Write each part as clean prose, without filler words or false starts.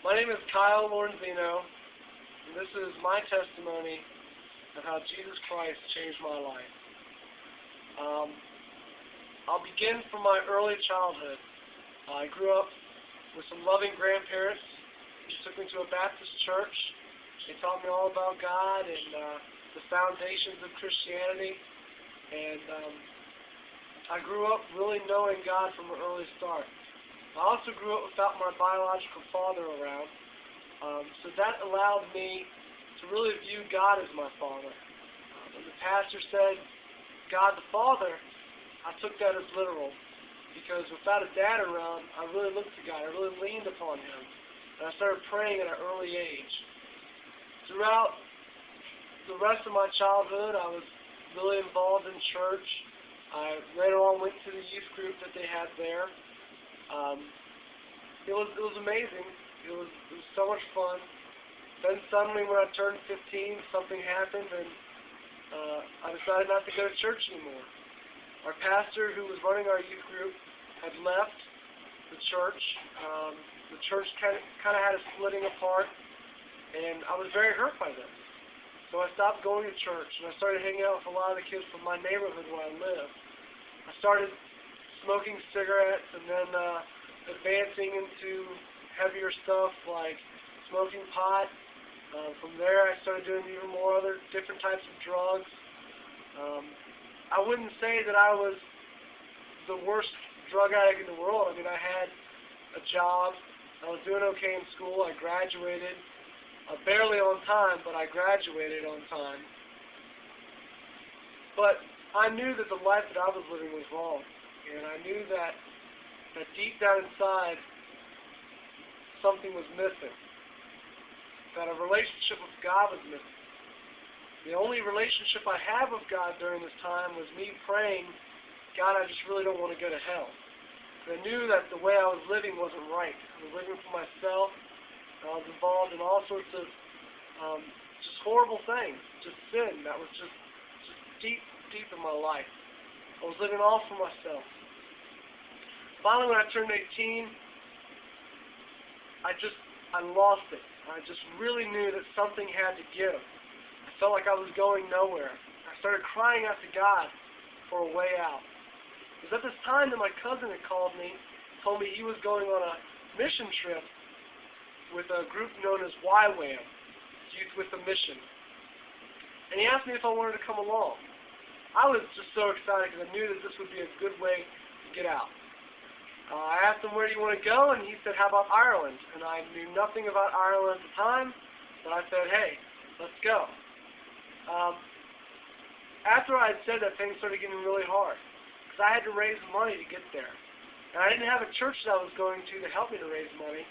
My name is Kyle Lorenzino, and this is my testimony of how Jesus Christ changed my life. I'll begin from my early childhood. I grew up with some loving grandparents who took me to a Baptist church. They taught me all about God and the foundations of Christianity. And I grew up really knowing God from an early start. I also grew up without my biological father around, so that allowed me to really view God as my father. When the pastor said, God the Father, I took that as literal, because without a dad around, I really looked to God. I really leaned upon Him, and I started praying at an early age. Throughout the rest of my childhood, I was really involved in church. I later on went to the youth group that they had there. It was amazing. It was so much fun. Then suddenly, when I turned 15, something happened, and I decided not to go to church anymore. Our pastor, who was running our youth group, had left the church. The church kind of had a splitting apart, and I was very hurt by this. So I stopped going to church, and I started hanging out with a lot of the kids from my neighborhood where I live. I started smoking cigarettes, and then advancing into heavier stuff like smoking pot. From there, I started doing even more other different types of drugs. I wouldn't say that I was the worst drug addict in the world. I mean, I had a job. I was doing okay in school. I graduated. Barely on time, but I graduated on time. But I knew that the life that I was living was wrong. And I knew that deep down inside, something was missing. That a relationship with God was missing. The only relationship I had with God during this time was me praying, God, I just really don't want to go to hell. I knew that the way I was living wasn't right. I was living for myself. I was involved in all sorts of just horrible things, just sin that was just deep in my life. I was living all for myself. Finally, when I turned 18, I lost it. I just really knew that something had to give. I felt like I was going nowhere. I started crying out to God for a way out. It was at this time that my cousin had called me, told me he was going on a mission trip with a group known as YWAM, Youth with a Mission. And he asked me if I wanted to come along. I was just so excited because I knew that this would be a good way to get out. I asked him, where do you want to go? And he said, how about Ireland? And I knew nothing about Ireland at the time, but I said, hey, let's go. After I had said that, things started getting really hard because I had to raise money to get there. And I didn't have a church that I was going to help me to raise money.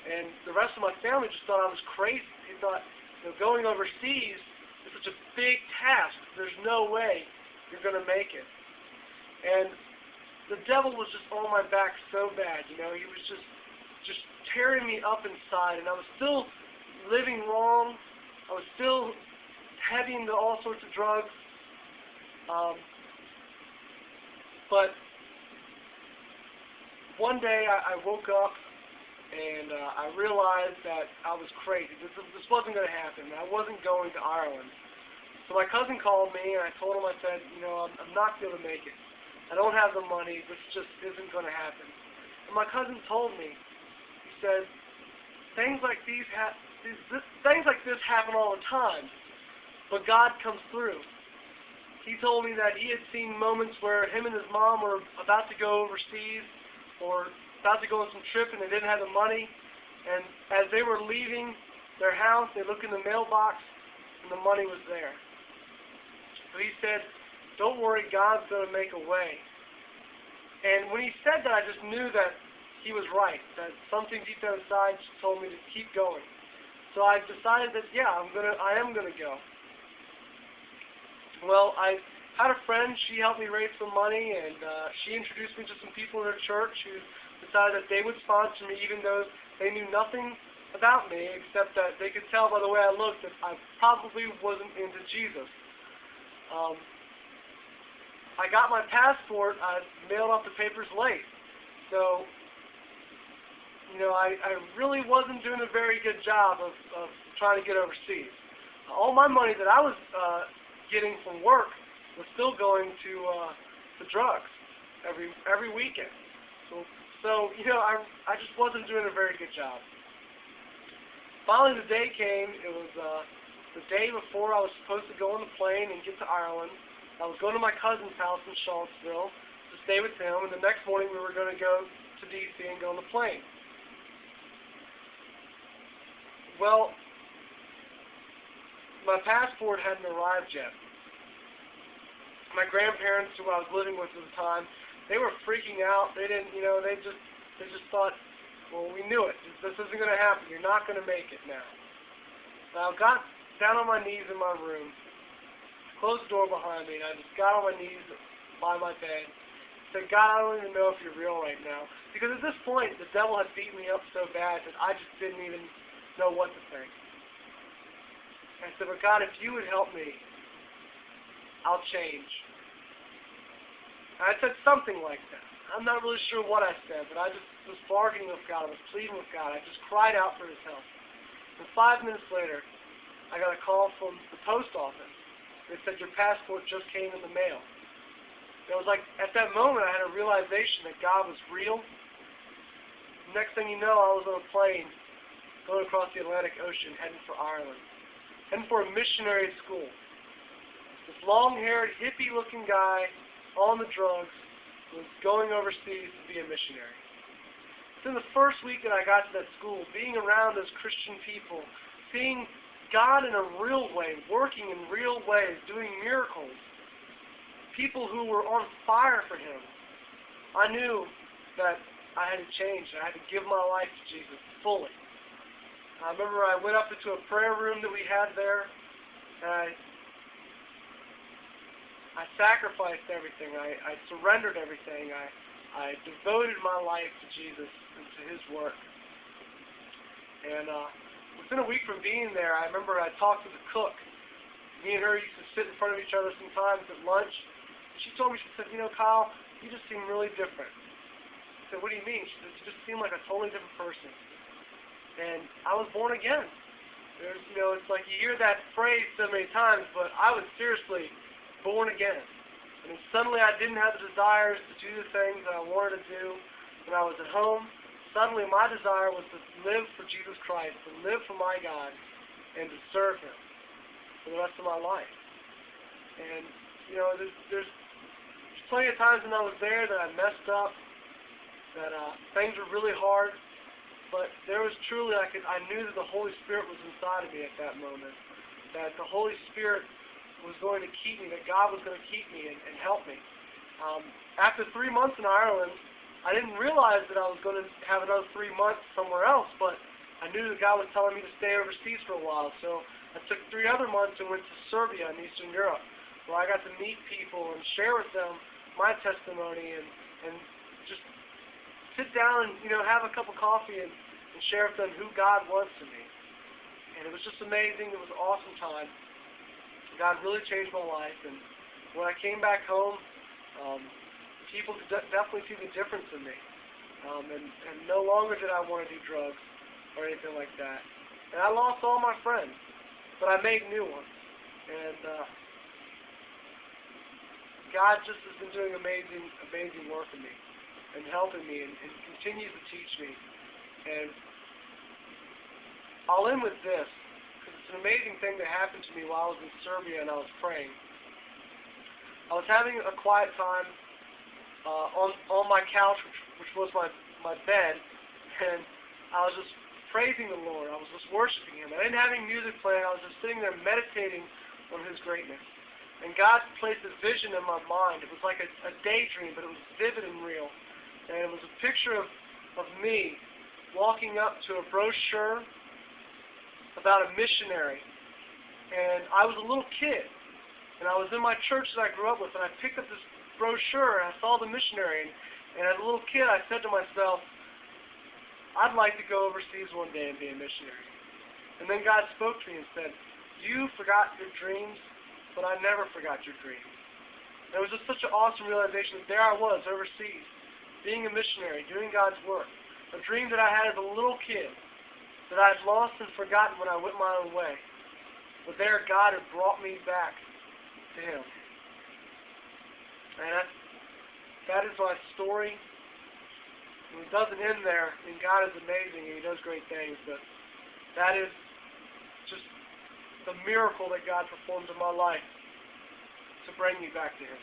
And the rest of my family just thought I was crazy. They thought, going overseas is such a big task. There's no way you're going to make it. And the devil was just on my back so bad. He was just tearing me up inside. And I was still living wrong. I was still heavy into all sorts of drugs. But one day I woke up, and I realized that I was crazy. This wasn't going to happen. I wasn't going to Ireland. So my cousin called me, and I told him, I said, I'm not going to make it. I don't have the money. This just isn't going to happen. And my cousin told me, he said, things like this happen all the time, but God comes through. He told me that he had seen moments where him and his mom were about to go overseas, or about to go on some trip, and they didn't have the money, and as they were leaving their house, they looked in the mailbox, and the money was there. So he said, don't worry, God's going to make a way. And when he said that, I just knew that he was right, that something deep down inside just told me to keep going. So I decided that, yeah, I am going to go. Well, I had a friend. She helped me raise some money, and she introduced me to some people in her church who decided that they would sponsor me, even though they knew nothing about me, except that they could tell by the way I looked that I probably wasn't into Jesus. I got my passport. I mailed off the papers late. So I really wasn't doing a very good job of trying to get overseas. All my money that I was getting from work was still going to drugs every weekend. So I just wasn't doing a very good job. Finally, the day came. It was the day before I was supposed to go on the plane and get to Ireland. I was going to my cousin's house in Charlottesville to stay with him, and the next morning we were going to go to D.C. and go on the plane. Well, my passport hadn't arrived yet. My grandparents, who I was living with at the time, they were freaking out. They didn't, they just thought, well, we knew it. This isn't going to happen. You're not going to make it now. So I got down on my knees in my room, closed the door behind me, and I just got on my knees by my bed. Said, God, I don't even know if you're real right now. Because at this point, the devil had beaten me up so bad that I just didn't even know what to think. I said, but God, if you would help me, I'll change. And I said something like that. I'm not really sure what I said, but I just was bargaining with God. I was pleading with God. I just cried out for His help. And 5 minutes later, I got a call from the post office. They said, your passport just came in the mail. It was like, at that moment, I had a realization that God was real. Next thing you know, I was on a plane going across the Atlantic Ocean, heading for Ireland, heading for a missionary school. This long-haired, hippie-looking guy on the drugs was going overseas to be a missionary. Within the first week that I got to that school, being around those Christian people, seeing God in a real way, working in real ways, doing miracles, people who were on fire for Him, I knew that I had to change. I had to give my life to Jesus fully. I remember I went up into a prayer room that we had there, and I sacrificed everything. I surrendered everything. I devoted my life to Jesus and to His work. And within a week from being there, I remember I talked to the cook. Me and her used to sit in front of each other sometimes at lunch. She told me, she said, Kyle, you just seem really different. I said, what do you mean? She said, you just seem like a totally different person. And I was born again. There's, it's like you hear that phrase so many times, but I was seriously born again. I mean, suddenly I didn't have the desires to do the things that I wanted to do when I was at home. Suddenly my desire was to live for Jesus Christ, to live for my God, and to serve Him for the rest of my life. And, there's plenty of times when I was there that I messed up, that things were really hard, but there was truly, I knew that the Holy Spirit was inside of me at that moment, that the Holy Spirit was going to keep me, that God was going to keep me and help me. After 3 months in Ireland, I didn't realize that I was going to have another 3 months somewhere else, but I knew that God was telling me to stay overseas for a while, so I took 3 other months and went to Serbia in Eastern Europe, where I got to meet people and share with them my testimony and just sit down and, have a cup of coffee and share with them who God was to me. And it was just amazing. It was an awesome time. God really changed my life. And when I came back home, people could definitely see the difference in me. And no longer did I want to do drugs or anything like that. And I lost all my friends, but I made new ones. And God just has been doing amazing work in me and helping me and continues to teach me. And I'll end with this, because it's an amazing thing that happened to me while I was in Serbia and I was praying. I was having a quiet time on my couch, which was my bed, and I was just praising the Lord. I was just worshiping Him. I didn't have any music playing. I was just sitting there meditating on His greatness. And God placed a vision in my mind. It was like a daydream, but it was vivid and real. And it was a picture of me walking up to a brochure about a missionary. And I was a little kid. And I was in my church that I grew up with, and I picked up this brochure, and I saw the missionary. And as a little kid, I said to myself, I'd like to go overseas one day and be a missionary. And then God spoke to me and said, you forgot your dreams, but I never forgot your dreams. And it was just such an awesome realization that there I was overseas, being a missionary, doing God's work. A dream that I had as a little kid, that I had lost and forgotten when I went my own way. But there, God had brought me back to Him. And that is my story. And it doesn't end there. I mean, God is amazing and He does great things, but that is just the miracle that God performed in my life to bring me back to Him.